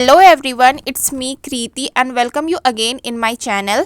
Hello everyone, it's me Kriti and welcome you again in my channel.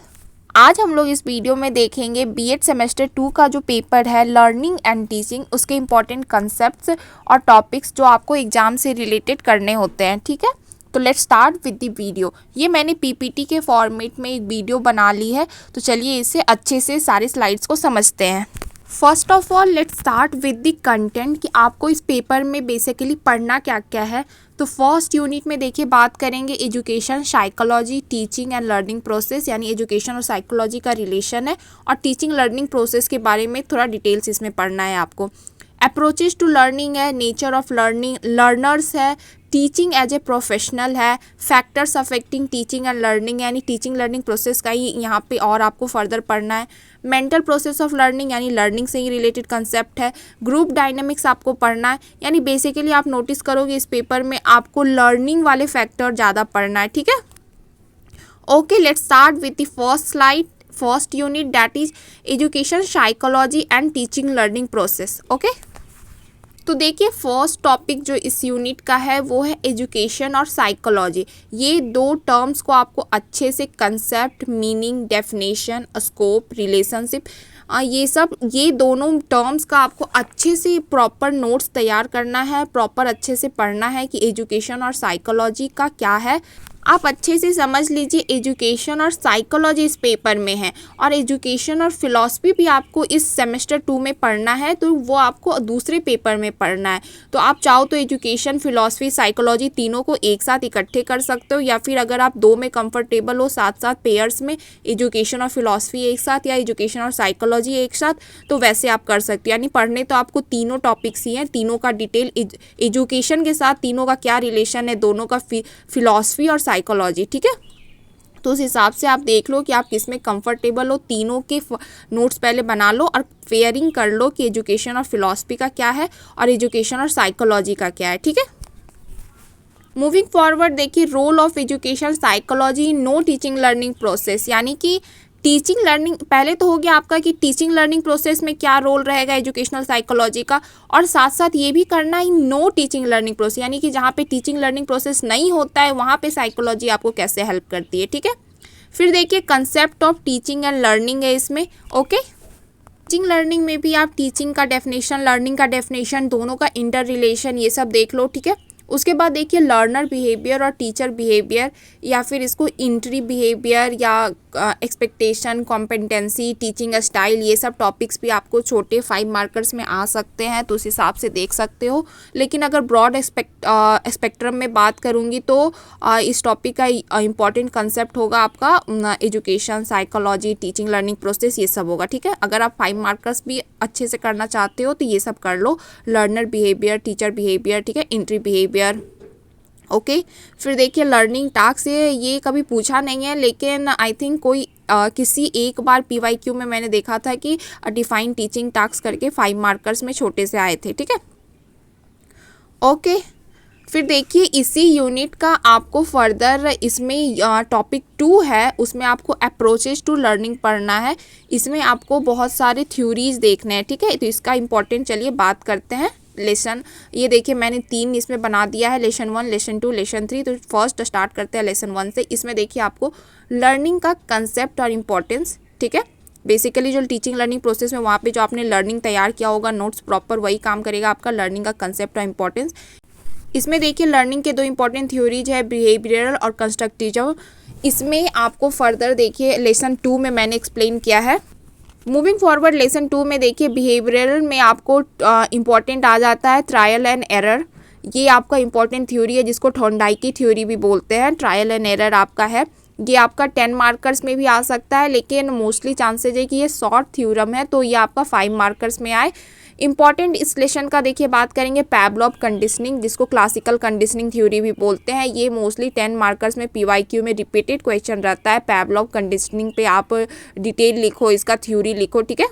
आज हम लोग इस वीडियो में देखेंगे बीएड सेमेस्टर 2 का जो पेपर है लर्निंग एंड टीचिंग, उसके इम्पॉर्टेंट कंसेप्ट्स और टॉपिक्स जो आपको एग्जाम से रिलेटेड करने होते हैं। ठीक है, तो let's start with the video. ये मैंने पीपीटी के फॉर्मेट में एक वीडियो बना ली है, तो चलिए इसे अच्छे से सारी स्लाइड्स को समझते हैं। First of all let's start with the content कि आपको इस पेपर में बेसिकली पढ़ना क्या क्या है। तो फर्स्ट यूनिट में देखिए बात करेंगे education, psychology, teaching and learning process, यानी एजुकेशन और साइकोलॉजी का रिलेशन है और टीचिंग लर्निंग प्रोसेस के बारे में थोड़ा डिटेल्स इसमें पढ़ना है आपको। अप्रोचेज टू लर्निंग है, नेचर ऑफ लर्निंग, लर्नर्स है, टीचिंग एज ए प्रोफेशनल है, factors affecting teaching and learning, यानी टीचिंग लर्निंग प्रोसेस का ही यहाँ पे और आपको फर्दर पढ़ना है। मेंटल प्रोसेस ऑफ लर्निंग, यानी लर्निंग से ही रिलेटेड कंसेप्ट है। ग्रुप डायनामिक्स आपको पढ़ना है, यानी बेसिकली आप नोटिस करोगे इस पेपर में आपको लर्निंग वाले फैक्टर ज़्यादा पढ़ना है। ठीक है, okay, let's start with the first slide, first unit, that is education, psychology and teaching learning process. Okay, तो देखिए फर्स्ट टॉपिक जो इस यूनिट का है वो है एजुकेशन और साइकोलॉजी। ये दो टर्म्स को आपको अच्छे से concept, meaning, definition, scope, relationship, ये दोनों टर्म्स का आपको अच्छे से प्रॉपर नोट्स तैयार करना है, प्रॉपर अच्छे से पढ़ना है कि एजुकेशन और साइकोलॉजी का क्या है। आप अच्छे से समझ लीजिए एजुकेशन और साइकोलॉजी इस पेपर में है और एजुकेशन और फिलॉसफी भी आपको इस सेमेस्टर 2 में पढ़ना है, तो वो आपको दूसरे पेपर में पढ़ना है। तो आप चाहो तो एजुकेशन, फिलॉसफी, साइकोलॉजी तीनों को एक साथ इकट्ठे कर सकते हो, या फिर अगर आप दो में कंफर्टेबल हो साथ साथ पेयर्स में, एजुकेशन और फिलॉसफी एक साथ या एजुकेशन और साइकोलॉजी एक साथ, तो वैसे आप कर सकते हो। यानी पढ़ने तो आपको तीनों टॉपिक्स ही हैं, तीनों का डिटेल, एजुकेशन के साथ तीनों का क्या रिलेशन है, दोनों का फिलॉसफी और साइकोलॉजी। ठीक है, तो उस हिसाब से आप देख लो कि आप किस में कंफर्टेबल हो। तीनों के नोट्स पहले बना लो और फेयरिंग कर लो कि एजुकेशन और फिलॉसफी का क्या है और एजुकेशन और साइकोलॉजी का क्या है। ठीक है, मूविंग फॉरवर्ड देखिए role of education psychology in no teaching learning process, यानी कि टीचिंग लर्निंग पहले तो हो गया आपका कि टीचिंग लर्निंग प्रोसेस में क्या रोल रहेगा एजुकेशनल साइकोलॉजी का, और साथ साथ ये भी करना in no teaching learning process, यानी कि जहाँ पे टीचिंग लर्निंग प्रोसेस नहीं होता है वहाँ पे साइकोलॉजी आपको कैसे हेल्प करती है। ठीक है, फिर देखिए concept of teaching and learning है इसमें। ओके, टीचिंग लर्निंग में भी आप टीचिंग का डेफिनेशन, लर्निंग का डेफिनेशन, दोनों का इंटर रिलेशन, ये सब देख लो। ठीक है, उसके बाद देखिए लर्नर बिहेवियर और टीचर बिहेवियर, या फिर इसको इंट्री बिहेवियर या एक्सपेक्टेशन, कॉम्पिटेंसी, टीचिंग स्टाइल, ये सब टॉपिक्स भी आपको छोटे 5 मार्कर्स में आ सकते हैं, तो उस हिसाब से देख सकते हो। लेकिन अगर ब्रॉड स्पेक्ट्रम में बात करूँगी तो इस टॉपिक का इंपॉर्टेंट कंसेप्ट होगा आपका education, psychology, teaching learning process, ये सब होगा। ठीक है, अगर आप 5 मार्कर्स भी अच्छे से करना चाहते हो तो ये सब कर लो, लर्नर बिहेवियर, टीचर बिहेवियर, ठीक है, इंट्री बिहेवियर। ओके, फिर देखिए लर्निंग टास्क, ये कभी पूछा नहीं है, लेकिन आई थिंक कोई किसी एक बार पीवाईक्यू में मैंने देखा था कि डिफाइन टीचिंग टास्क करके 5 मार्कर्स में छोटे से आए थे। ठीक है, ओके, फिर देखिए इसी यूनिट का आपको फर्दर इसमें टॉपिक 2 है, उसमें आपको अप्रोचेज टू लर्निंग पढ़ना है। इसमें आपको बहुत सारे थ्योरीज देखने हैं। ठीक है, तो इसका इम्पोर्टेंट चलिए बात करते हैं। लेसन, ये देखिए मैंने 3 इसमें बना दिया है, लेसन 1, लेसन 2, लेसन 3। तो फर्स्ट स्टार्ट करते हैं लेसन 1 से। इसमें देखिए आपको लर्निंग का कंसेप्ट और इम्पोर्टेंस, ठीक है, बेसिकली जो टीचिंग लर्निंग प्रोसेस में वहाँ पे जो आपने लर्निंग तैयार किया होगा, नोट्स प्रॉपर वही काम करेगा आपका, लर्निंग का कंसेप्ट और इम्पोर्टेंस। इसमें देखिए लर्निंग के 2 इंपॉर्टेंट थ्योरीज है, बिहेवियरल और कंस्ट्रक्टिव। इसमें आपको फर्दर देखिए लेसन 2 में मैंने एक्सप्लेन किया है। मूविंग फॉरवर्ड लेसन 2 में देखिए बिहेवियरल में आपको इम्पॉर्टेंट आ जाता है ट्रायल एंड एरर। ये आपका इम्पॉर्टेंट थ्योरी है जिसको थॉर्नडाइक की थ्योरी भी बोलते हैं। ट्रायल एंड एरर आपका है, ये आपका 10 मार्कर्स में भी आ सकता है, लेकिन मोस्टली चांसेज है कि ये शॉर्ट थ्योरम है तो ये आपका 5 मार्कर्स में आए। इंपॉर्टेंट इस लेसन का देखिए बात करेंगे पैवलोव कंडीशनिंग, जिसको क्लासिकल कंडीशनिंग थ्योरी भी बोलते हैं। ये मोस्टली 10 मार्कर्स में पीवाईक्यू में रिपीटेड क्वेश्चन रहता है। पैवलोव कंडीशनिंग पे आप डिटेल लिखो, इसका थ्योरी लिखो। ठीक है,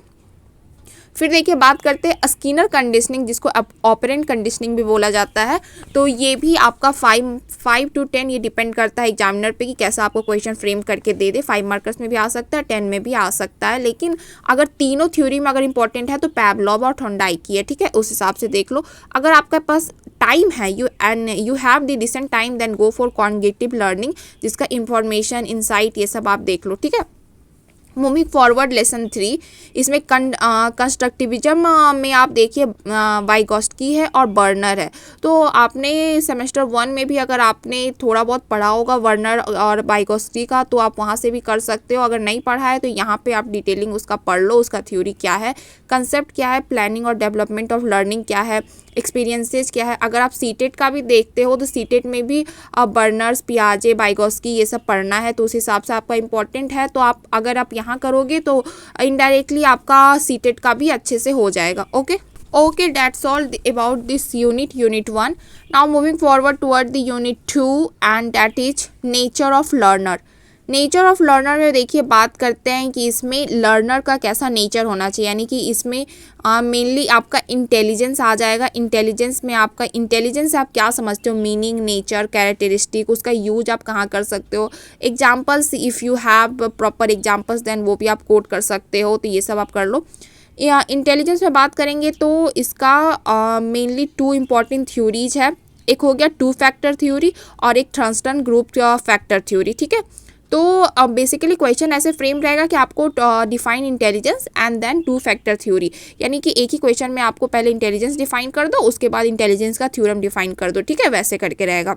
फिर देखिए बात करते हैं स्किनर कंडीशनिंग, जिसको ऑपरेंट कंडीशनिंग भी बोला जाता है। तो ये भी आपका 5 to 10 ये डिपेंड करता है एग्जामिनर पे कि कैसा आपको क्वेश्चन फ्रेम करके दे दे। 5 मार्कर्स में भी आ सकता है, 10 में भी आ सकता है, लेकिन अगर तीनों थ्योरी में अगर इंपॉर्टेंट है तो पैवलोव और थॉर्नडाइक की है, ठीक है, उस हिसाब से देख लो। अगर आपके पास टाइम है you have the decent time, then go for cognitive learning, जिसका इंफॉर्मेशन इनसाइट ये सब आप देख लो, ठीक है। मूविंग फॉरवर्ड लेसन 3, इसमें कंस्ट्रक्टिविज्म में आप देखिए वाइगोत्स्की है और बर्नर है। तो आपने सेमेस्टर 1 में भी अगर आपने थोड़ा बहुत पढ़ा होगा वर्नर और वाइगोत्स्की का, तो आप वहाँ से भी कर सकते हो। अगर नहीं पढ़ा है तो यहाँ पे आप डिटेलिंग उसका पढ़ लो, उसका थ्योरी क्या है, कंसेप्ट क्या है, प्लानिंग और डेवलपमेंट ऑफ लर्निंग क्या है, एक्सपीरियंसेस क्या है। अगर आप सीटेट का भी देखते हो तो सीटेट में भी बर्नर्स, पियाजे, वाइगोत्स्की ये सब पढ़ना है, तो उस हिसाब से आपका इंपॉर्टेंट है। तो आप अगर आप यहाँ करोगे तो इनडायरेक्टली आपका सीटेट का भी अच्छे से हो जाएगा। Okay, that's all about this unit 1. Now moving forward toward the unit 2 and that is nature of learner. Nature of learner में देखिए बात करते हैं कि इसमें लर्नर का कैसा नेचर होना चाहिए, यानी कि इसमें मेनली आपका इंटेलिजेंस आ जाएगा। इंटेलिजेंस में आपका इंटेलिजेंस आप क्या समझते हो, मीनिंग, नेचर, कैरेक्टरिस्टिक, उसका यूज आप कहाँ कर सकते हो, examples, if you have proper examples then वो भी आप कोट कर सकते हो, तो ये सब आप कर लो। या इंटेलिजेंस में बात करेंगे तो इसका मेनली 2 इम्पॉर्टेंट थ्योरीज है। एक हो गया 2 फैक्टर थ्योरी और एक थर्स्टन ग्रुप फैक्टर थ्योरी, ठीक है। तो बेसिकली क्वेश्चन ऐसे फ्रेम रहेगा कि आपको define intelligence and then 2 factor theory, यानी कि एक ही क्वेश्चन में आपको पहले इंटेलिजेंस डिफाइन कर दो, उसके बाद इंटेलिजेंस का थ्योरम डिफाइन कर दो, ठीक है, वैसे करके रहेगा।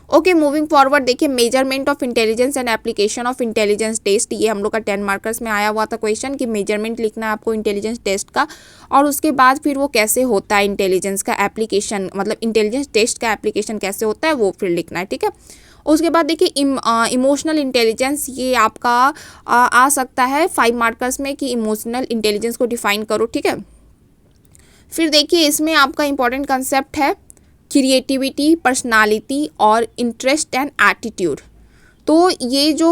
ओके, मूविंग फॉरवर्ड देखिए measurement of intelligence and application of intelligence test, ये हम लोग का 10 मार्कर्स में आया हुआ था क्वेश्चन कि मेजरमेंट लिखना है आपको इंटेलिजेंस टेस्ट का, और उसके बाद फिर वो कैसे होता है इंटेलिजेंस का एप्लीकेशन, मतलब इंटेलिजेंस टेस्ट का एप्लीकेशन कैसे होता है वो फिर लिखना है, ठीक है। उसके बाद देखिए इमोशनल इंटेलिजेंस, ये आपका आ सकता है 5 मार्कर्स में कि इमोशनल इंटेलिजेंस को डिफाइन करो, ठीक है। फिर देखिए इसमें आपका इंपॉर्टेंट कंसेप्ट है क्रिएटिविटी, पर्सनालिटी और इंटरेस्ट एंड एटीट्यूड। तो ये जो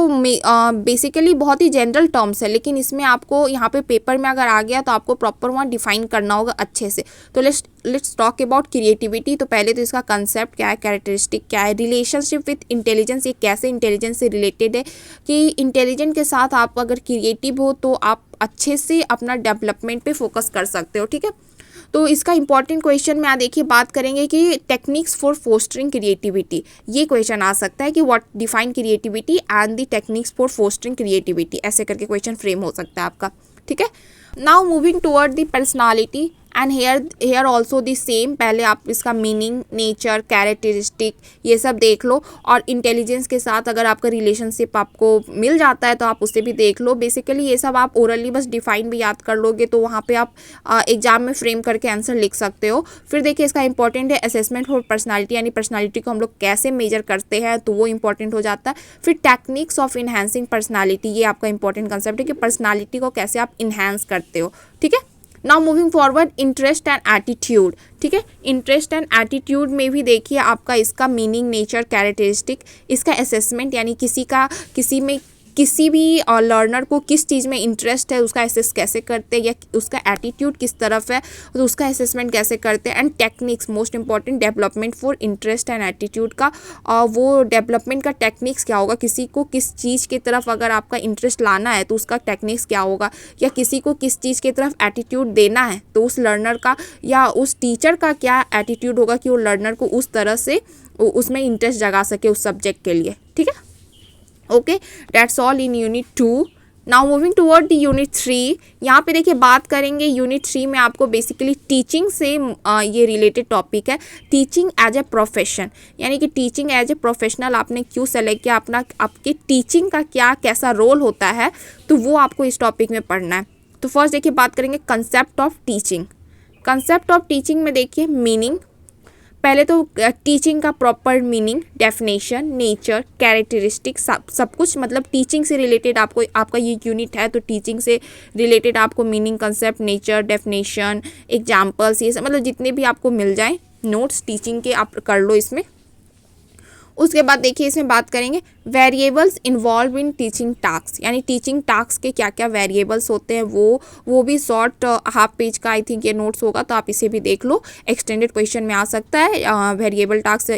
बेसिकली बहुत ही जनरल टर्म्स है, लेकिन इसमें आपको यहाँ पे पेपर में अगर आ गया तो आपको प्रॉपर वहाँ डिफाइन करना होगा अच्छे से। तो लेट्स टॉक अबाउट क्रिएटिविटी। तो पहले तो इसका कंसेप्ट क्या है, कैरेक्टरिस्टिक क्या है, रिलेशनशिप विथ इंटेलिजेंस, ये कैसे इंटेलिजेंस से रिलेटेड है, कि इंटेलिजेंट के साथ आप अगर क्रिएटिव हो तो आप अच्छे से अपना डेवलपमेंट पे फोकस कर सकते हो, ठीक है। तो इसका इंपॉर्टेंट क्वेश्चन में देखिए बात करेंगे कि टेक्निक्स फॉर फोस्टरिंग क्रिएटिविटी, ये क्वेश्चन आ सकता है कि what define creativity and the techniques for fostering creativity, ऐसे करके क्वेश्चन फ्रेम हो सकता है आपका, ठीक है। Now moving toward the personality and here also the same, पहले आप इसका मीनिंग, नेचर, कैरेक्टरिस्टिक ये सब देख लो, और इंटेलिजेंस के साथ अगर आपका रिलेशनशिप आपको मिल जाता है तो आप उससे भी देख लो। बेसिकली ये सब आप ओरली बस डिफाइन भी याद कर लोगे तो वहाँ पे आप एग्जाम में फ्रेम करके आंसर लिख सकते हो। फिर देखिए इसका इंपॉर्टेंट है असेसमेंट फॉर पर्सनालिटी, यानी पर्सनालिटी को हम लोग कैसे मेजर करते हैं तो वो इंपॉर्टेंट हो जाता है। फिर टेक्निक्स ऑफ इन्हांसिंग पर्सनालिटी, ये आपका इंपॉर्टेंट कंसेप्ट है कि पर्सनालिटी को कैसे आप इन्हांस करते हो, ठीक है। Now moving forward interest and attitude, ठीक है। इंटरेस्ट एंड एटीट्यूड में भी देखिए आपका इसका मीनिंग, नेचर, कैरेक्टरिस्टिक, इसका असेसमेंट, यानी किसी भी लर्नर को किस चीज़ में इंटरेस्ट है उसका असेस कैसे करते हैं, या उसका एटीट्यूड किस तरफ है तो उसका असेसमेंट कैसे करते हैं। And techniques, most important, development for interest and attitude का वो डेवलपमेंट का टेक्निक्स क्या होगा, किसी को किस चीज़ की तरफ अगर आपका इंटरेस्ट लाना है तो उसका टेक्निक्स क्या होगा, या किसी को किस चीज़ की तरफ एटीट्यूड देना है तो उस लर्नर का या उस टीचर का क्या एटीट्यूड होगा कि वो लर्नर को उस तरह से उसमें इंटरेस्ट जगा सके उस सब्जेक्ट के लिए, ठीक है। Okay, that's all in unit 2। Now moving toward the unit 3, यहाँ पे देखिए बात करेंगे यूनिट 3 में आपको बेसिकली टीचिंग से ये रिलेटेड टॉपिक है, टीचिंग एज ए प्रोफेशन, यानी कि टीचिंग एज ए प्रोफेशनल आपने क्यों सेलेक्ट किया, आपके टीचिंग का क्या कैसा रोल होता है, तो वो आपको इस टॉपिक में पढ़ना है। तो फर्स्ट देखिए बात करेंगे concept of teaching. Concept of teaching में देखिए मीनिंग, पहले तो टीचिंग का proper meaning, definition, nature, characteristic, सब कुछ, मतलब टीचिंग से रिलेटेड आपको, आपका ये यूनिट है तो टीचिंग से रिलेटेड आपको meaning, concept, nature, definition, examples, ये सब मतलब जितने भी आपको मिल जाए नोट्स टीचिंग के आप कर लो इसमें। उसके बाद देखिए इसमें बात करेंगे variables involve in teaching task, यानी टीचिंग टास्क के क्या क्या वेरिएबल्स होते हैं वो भी शॉर्ट हाफ पेज का आई थिंक ये नोट्स होगा, तो आप इसे भी देख लो, एक्सटेंडेड क्वेश्चन में आ सकता है। Variable task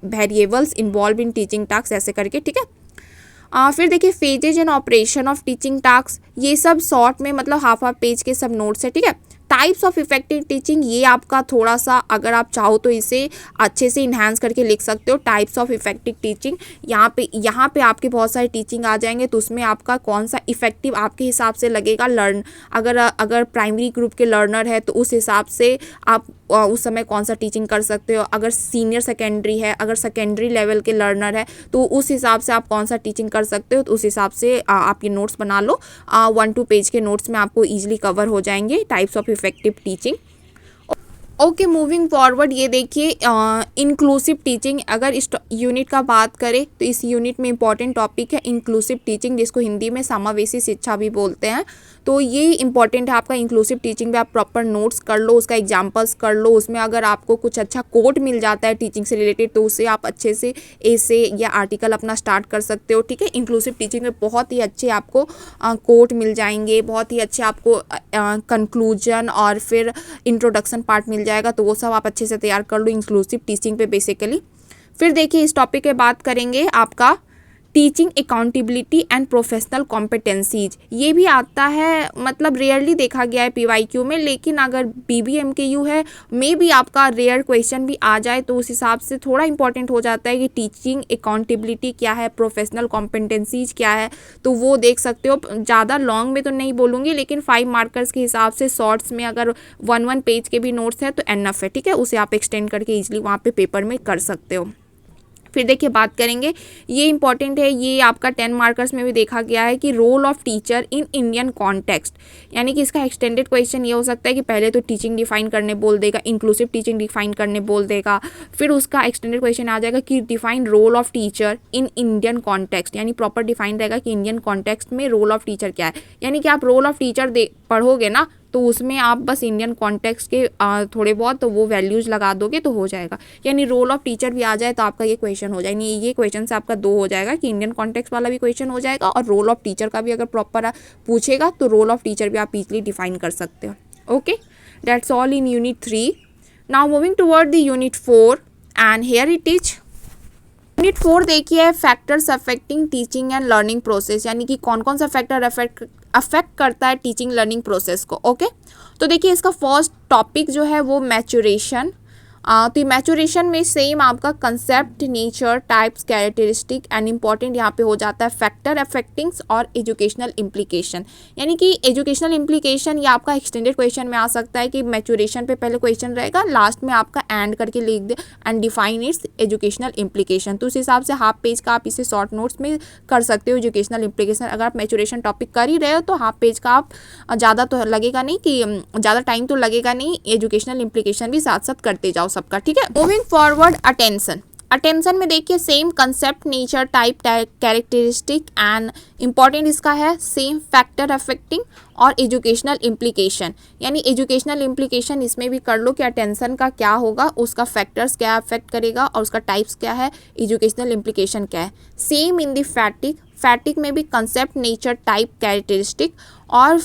variables involve in teaching task ऐसे करके, ठीक है। फिर देखिए phases and operation of teaching task, ये सब शॉर्ट में मतलब हाफ पेज के सब नोट्स है, ठीक है। टाइप्स ऑफ इफेक्टिव टीचिंग, ये आपका थोड़ा सा अगर आप चाहो तो इसे अच्छे से इन्हांस करके लिख सकते हो। टाइप्स ऑफ इफेक्टिव टीचिंग, यहाँ पे आपके बहुत सारे टीचिंग आ जाएंगे, तो उसमें आपका कौन सा इफेक्टिव आपके हिसाब से लगेगा। अगर प्राइमरी ग्रुप के लर्नर है तो उस हिसाब से आप उस समय कौन सा टीचिंग कर सकते हो। अगर सीनियर सेकेंडरी है, अगर सेकेंडरी लेवल के लर्नर है तो उस हिसाब से आप कौन सा टीचिंग कर सकते हो, तो उस हिसाब से आप ये नोट्स बना लो। 1-2 पेज के नोट्स में आपको ईजिली कवर हो जाएंगे types of effective teaching. Okay, moving forward, ये देखिए इंक्लूसिव टीचिंग। अगर इस यूनिट का बात करें तो इस यूनिट में इंपॉर्टेंट टॉपिक है इंक्लूसिव टीचिंग, जिसको हिंदी में समावेशी शिक्षा भी बोलते हैं। तो ये इंपॉर्टेंट है आपका इंक्लूसिव टीचिंग पे। आप प्रॉपर नोट्स कर लो, उसका एग्जाम्पल्स कर लो, उसमें अगर आपको कुछ अच्छा कोट मिल जाता है टीचिंग से रिलेटेड तो उससे आप अच्छे से ऐसे या आर्टिकल अपना स्टार्ट कर सकते हो, ठीक है। इंक्लूसिव टीचिंग में बहुत ही अच्छे आपको कोट मिल जाएंगे, बहुत ही अच्छे आपको कंक्लूजन और फिर इंट्रोडक्शन पार्ट मिल जाएगा, तो वो सब आप अच्छे से तैयार कर लो इंक्लूसिव टीचिंग पे बेसिकली। फिर देखिए इस टॉपिक पे बात करेंगे आपका teaching accountability and professional competencies. ये भी आता है, मतलब रेयरली देखा गया है पीवाईक्यू में, लेकिन अगर बीबीएमकेयू है मे भी आपका रेयर क्वेश्चन भी आ जाए, तो उस हिसाब से थोड़ा इंपॉर्टेंट हो जाता है कि टीचिंग अकाउंटेबिलिटी क्या है, प्रोफेशनल कॉम्पिटेंसीज क्या है, तो वो देख सकते हो। ज़्यादा लॉन्ग में तो नहीं बोलूँगी, लेकिन 5 मार्कर्स के हिसाब से शॉर्ट्स में अगर 1-1 पेज के भी नोट्स है तो एनफ है, ठीक है। उसे आप एक्सटेंड करके ईजिली वहाँ पे पेपर में कर सकते हो। फिर देखिए बात करेंगे, ये इंपॉर्टेंट है, ये आपका 10 मार्कर्स में भी देखा गया है कि role of teacher in Indian context, यानी कि इसका एक्सटेंडेड क्वेश्चन ये हो सकता है कि पहले तो टीचिंग डिफाइन करने बोल देगा, इंक्लूसिव टीचिंग डिफाइन करने बोल देगा, फिर उसका एक्सटेंडेड क्वेश्चन आ जाएगा कि define role of teacher in Indian context, यानी प्रॉपर डिफाइन रहेगा कि इंडियन कॉन्टेक्स्ट में रोल ऑफ टीचर क्या है। यानी कि आप रोल ऑफ टीचर पढ़ोगे ना तो उसमें आप बस इंडियन कॉन्टेक्स्ट के थोड़े बहुत तो वो वैल्यूज़ लगा दोगे तो हो जाएगा। यानी रोल ऑफ टीचर भी आ जाए तो आपका ये क्वेश्चन हो जाएगा, ये क्वेश्चन से आपका 2 हो जाएगा कि इंडियन कॉन्टेक्स्ट वाला भी क्वेश्चन हो जाएगा और रोल ऑफ टीचर का भी अगर प्रॉपर पूछेगा तो रोल ऑफ टीचर भी आप इजीली डिफाइन कर सकते हो। Okay, that's all in unit 3। Now moving toward the unit 4 and here it is unit 4। देखिए factors affecting teaching and learning process, यानी कि कौन कौन सा फैक्टर अफेक्ट करता है टीचिंग लर्निंग प्रोसेस को। ओके, तो देखिए इसका फर्स्ट टॉपिक जो है वो मैच्योरेशन। तो मैच्योरेशन में सेम आपका concept, nature, types, characteristic and important यहाँ पे हो जाता है फैक्टर अफेक्टिंग्स और एजुकेशनल इम्प्लीकेशन। यानी कि एजुकेशनल इम्प्लीकेशन ये आपका एक्सटेंडेड क्वेश्चन में आ सकता है कि मैच्योरेशन पे पहले क्वेश्चन रहेगा, लास्ट में आपका एंड करके लिख दे and define its educational implication. तो उस हिसाब से हाफ पेज का आप इसे शॉर्ट नोट्स में कर सकते हो एजुकेशनल इम्प्लीकेशन। अगर आप मैच्योरेशन टॉपिक कर ही रहे हो तो हाफ पेज का आप ज़्यादा तो लगेगा नहीं, कि ज़्यादा टाइम तो लगेगा नहीं, एजुकेशनल इम्प्लीकेशन भी साथ साथ करते जाओ सबका, ठीक है। मूविंग फॉरवर्ड, अटेंशन में देखिए same concept, nature, type, characteristic and important इसका है सेम फैक्टर अफेक्टिंग और एजुकेशनल इम्प्लीकेशन। यानी एजुकेशनल इम्प्लीकेशन इसमें भी कर लो कि अटेंशन का क्या होगा, उसका फैक्टर्स क्या अफेक्ट करेगा और उसका टाइप्स क्या है, एजुकेशनल इम्प्लीकेशन क्या है। सेम इन द फैटिक में भी कंसेप्ट, नेचर, टाइप, कैरेक्टरिस्टिक और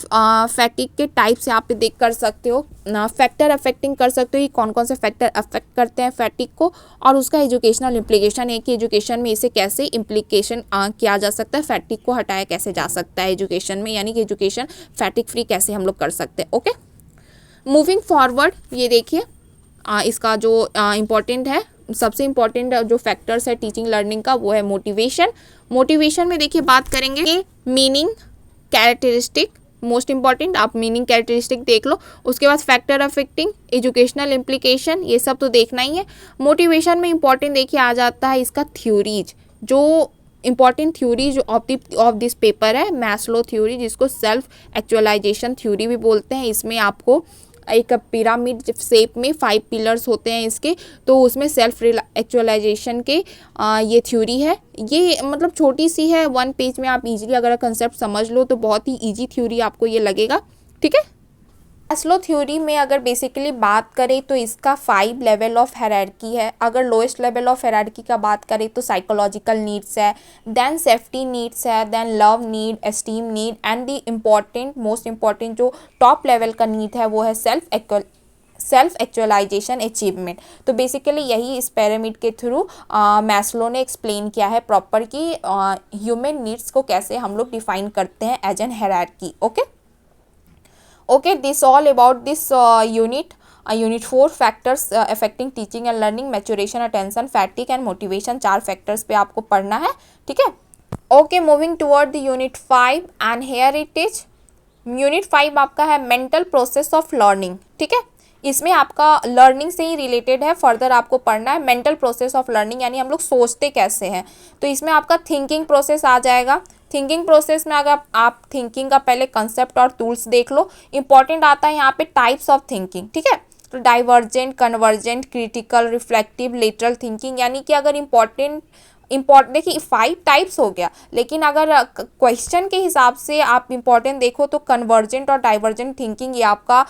फैटिक के टाइप से आप देख कर सकते हो। फैक्टर अफेक्टिंग कर सकते हो कि कौन कौन से फैक्टर अफेक्ट करते हैं फैटिक को, और उसका एजुकेशनल इम्प्लीकेशन है कि एजुकेशन में इसे कैसे इम्प्लीकेशन किया जा सकता है, फैटिक को हटाया कैसे जा सकता है एजुकेशन में, यानी कि एजुकेशन फैटिक फ्री कैसे हम लोग कर सकते हैं। ओके, मूविंग फॉरवर्ड, ये देखिए इसका जो इम्पोर्टेंट है, सबसे इम्पॉर्टेंट जो फैक्टर्स है टीचिंग लर्निंग का वो है मोटिवेशन में देखिए बात करेंगे मीनिंग, कैरेक्टरिस्टिक, मोस्ट इंपॉर्टेंट आप मीनिंग कैरेक्टरिस्टिक देख लो। उसके बाद फैक्टर अफेक्टिंग, एजुकेशनल इम्प्लीकेशन, ये सब तो देखना ही है। मोटिवेशन में इंपॉर्टेंट देखिए आ जाता है इसका थ्योरीज, जो इंपॉर्टेंट थ्योरी जो ऑफ दिस पेपर है मैस्लो थ्योरी, जिसको सेल्फ एक्चुअलाइजेशन थ्योरी भी बोलते हैं। इसमें आपको एक पिरामिड शेप में 5 पिलर्स होते हैं इसके, तो उसमें सेल्फ एक्चुअलाइजेशन के ये थ्योरी है। ये मतलब छोटी सी है, 1 पेज में आप इजीली अगर कंसेप्ट समझ लो तो बहुत ही इजी थ्योरी आपको ये लगेगा, ठीक है। मैस्लो थ्योरी में अगर बेसिकली बात करें तो इसका 5 लेवल ऑफ हायरार्की है। अगर लोएस्ट लेवल ऑफ हायरार्की का बात करें तो साइकोलॉजिकल नीड्स है, देन सेफ्टी नीड्स है, then love need, esteem need, and the important most important जो टॉप लेवल का नीड है वो है सेल्फ एक्चुअलाइजेशन अचीवमेंट। तो बेसिकली यही इस पिरामिड के थ्रू मैस्लो ने एक्सप्लेन किया है प्रॉपर कि ह्यूमन नीड्स को कैसे हम लोग डिफाइन करते हैं as an hierarchy. Okay, this all about this unit. Unit 4 factors affecting teaching and learning, maturation, attention, fatigue and motivation। 4 factors पे आपको पढ़ना है, ठीक है। Okay, moving toward the unit 5 and here it is। Unit 5 आपका है mental process of learning, ठीक है। इसमें आपका लर्निंग से ही रिलेटेड है, फर्दर आपको पढ़ना है मेंटल प्रोसेस ऑफ लर्निंग, यानी हम लोग सोचते कैसे हैं। तो इसमें आपका थिंकिंग प्रोसेस आ जाएगा। थिंकिंग प्रोसेस में अगर आप थिंकिंग का पहले कंसेप्ट और टूल्स देख लो। इंपॉर्टेंट आता है यहाँ पे टाइप्स ऑफ थिंकिंग, ठीक है। तो divergent, convergent, critical, reflective, lateral thinking, यानी कि अगर इम्पॉर्टेंट देखिए 5 टाइप्स हो गया, लेकिन अगर क्वेश्चन के हिसाब से आप इम्पॉर्टेंट देखो तो कन्वर्जेंट और डाइवर्जेंट थिंकिंग, ये आपका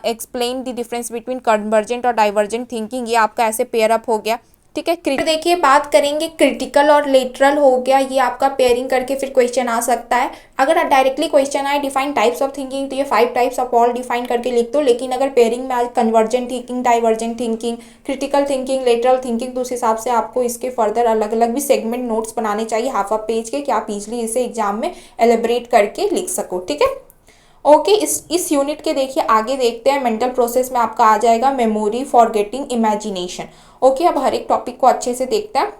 explain the difference between convergent और डाइवर्जेंट थिंकिंग, ये आपका ऐसे पेयर अप हो गया, ठीक है। देखिए बात करेंगे क्रिटिकल और लेटरल हो गया, ये आपका पेयरिंग करके फिर क्वेश्चन आ सकता है। अगर डायरेक्टली क्वेश्चन आए डिफाइन टाइप्स ऑफ थिंकिंग, तो ये 5 टाइप्स ऑफ ऑल डिफाइन करके लिख दो। लेकिन अगर पेयरिंग में आज convergent thinking, divergent thinking, critical thinking, lateral thinking, तो उस हिसाब से आपको इसके फर्दर अलग अलग भी सेगमेंट नोट्स बनाने चाहिए हाफ ऑफ पेज के, कि आप इजिली इसे एग्जाम में एलिब्रेट करके लिख सको, ठीक है। ओके, इस यूनिट के देखिए आगे देखते हैं। मेंटल प्रोसेस में आपका आ जाएगा मेमोरी, फॉरगेटिंग, इमेजिनेशन। ओके, अब हर एक टॉपिक को अच्छे से देखते हैं।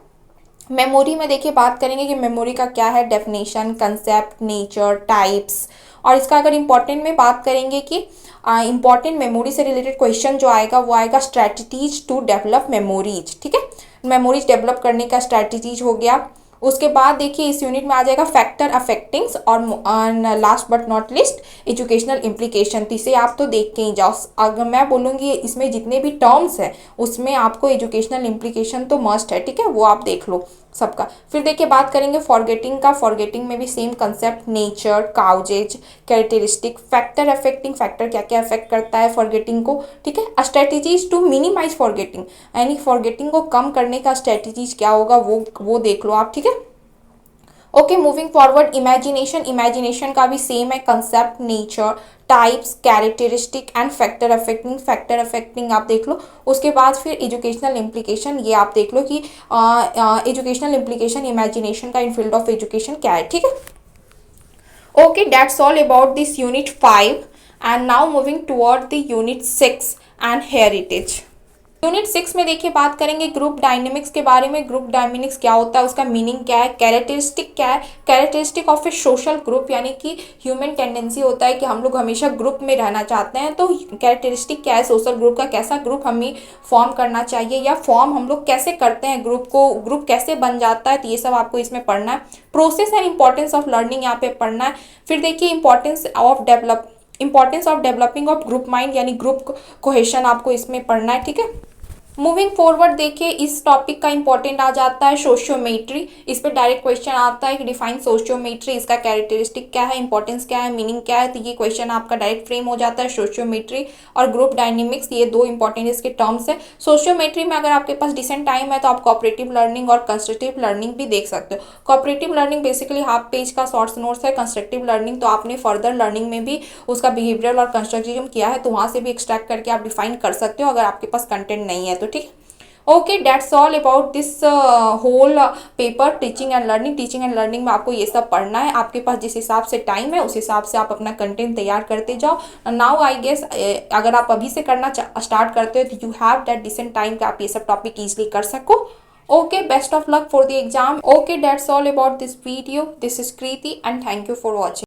मेमोरी में देखिए बात करेंगे कि मेमोरी का क्या है, डेफिनेशन, कंसेप्ट, नेचर, टाइप्स। और इसका अगर इम्पॉर्टेंट में बात करेंगे कि इम्पॉर्टेंट मेमोरी से रिलेटेड क्वेश्चन जो आएगा वो आएगा स्ट्रैटेजीज टू डेवलप मेमोरीज, ठीक है। मेमोरीज डेवलप करने का स्ट्रैटेजीज हो गया। उसके बाद देखिए इस यूनिट में आ जाएगा फैक्टर अफेक्टिंग्स और last but not list educational implication. तो इसे आप तो देख के ही जाओ। अगर मैं बोलूँगी इसमें जितने भी टर्म्स है उसमें आपको एजुकेशनल इम्प्लीकेशन तो मस्ट है, ठीक है, वो आप देख लो सबका। फिर देखिए बात करेंगे फॉरगेटिंग का। फॉरगेटिंग में भी same concept, nature, causes, characteristic, factor affecting, factor क्या क्या अफेक्ट करता है फॉरगेटिंग को, ठीक है। स्ट्रेटेजीज टू मिनिमाइज फॉरगेटिंग, यानी फॉरगेटिंग को कम करने का स्ट्रेटेजीज क्या होगा वो देख लो आप, ठीक है। Okay, moving forward, imagination. Imagination का भी सेम है concept, nature, types, characteristic and factor affecting. Factor affecting आप देख लो। उसके बाद फिर एजुकेशनल इम्प्लीकेशन, ये आप देख लो कि एजुकेशनल इम्प्लीकेशन इमेजिनेशन का इन फील्ड ऑफ एजुकेशन क्या है, ठीक है। Okay, that's all about this unit 5 and now moving toward the unit 6 and heritage. Unit 6 में देखिए बात करेंगे ग्रुप डायनेमिक्स के बारे में। ग्रुप डायनेमिक्स क्या होता है, उसका मीनिंग क्या है, कैरेक्टरिस्टिक क्या है, characteristic of A social group, यानी कि ह्यूमन टेंडेंसी होता है कि हम लोग हमेशा ग्रुप में रहना चाहते हैं। तो कैरेक्टरिस्टिक क्या है सोशल ग्रुप का, कैसा ग्रुप हमें फॉर्म करना चाहिए या फॉर्म हम लोग कैसे करते हैं ग्रुप को, ग्रुप कैसे बन जाता है, तो ये सब आपको इसमें पढ़ना है। Process and importance of learning यहाँ पे पढ़ना है। फिर देखिए importance of developing of group mind, यानी ग्रुप कोहेशन आपको इसमें पढ़ना है, ठीक है। मूविंग फॉरवर्ड देखिए इस टॉपिक का इंपॉर्टेंट आ जाता है सोशियोमेट्री। इस पर डायरेक्ट क्वेश्चन आता है कि डिफाइन सोशियोमेट्री, इसका कैरेक्टरिस्टिक क्या है, इंपॉर्टेंस क्या है, मीनिंग क्या है। तो ये क्वेश्चन आपका डायरेक्ट फ्रेम हो जाता है। सोशियोमेट्री और ग्रुप डायनेमिक्स, ये दो इंपॉर्टेंट इसके टर्म्स है। सोशियोमेट्री में अगर आपके पास डिसेंट टाइम है तो आप कोऑपरेटिव लर्निंग और कंस्ट्रक्टिव लर्निंग भी देख सकते हो। Cooperative learning basically half page का शॉर्ट्स नोट्स है। कंस्ट्रक्टिव लर्निंग तो आपने फर्दर लर्निंग में भी उसका बिहेवियरल और कंस्ट्रक्टिज्म किया है, तो वहाँ से भी एक्सट्रैक्ट करके आप डिफाइन कर सकते हो अगर आपके पास कंटेंट नहीं है तो, ठीक है। Okay, that's all about this whole paper teaching and learning. Teaching and learning में आपको ये सब पढ़ना है। आपके पास जिस हिसाब से टाइम है उस हिसाब से आप अपना कंटेंट तैयार करते जाओ। नाउ आई गेस अगर आप अभी से करना स्टार्ट करते हो तो you have that decent time कि आप ये सब टॉपिक ईजिली कर सको। Okay, best of luck for the exam. Okay, that's all about this video. This is Kriti and thank you for watching.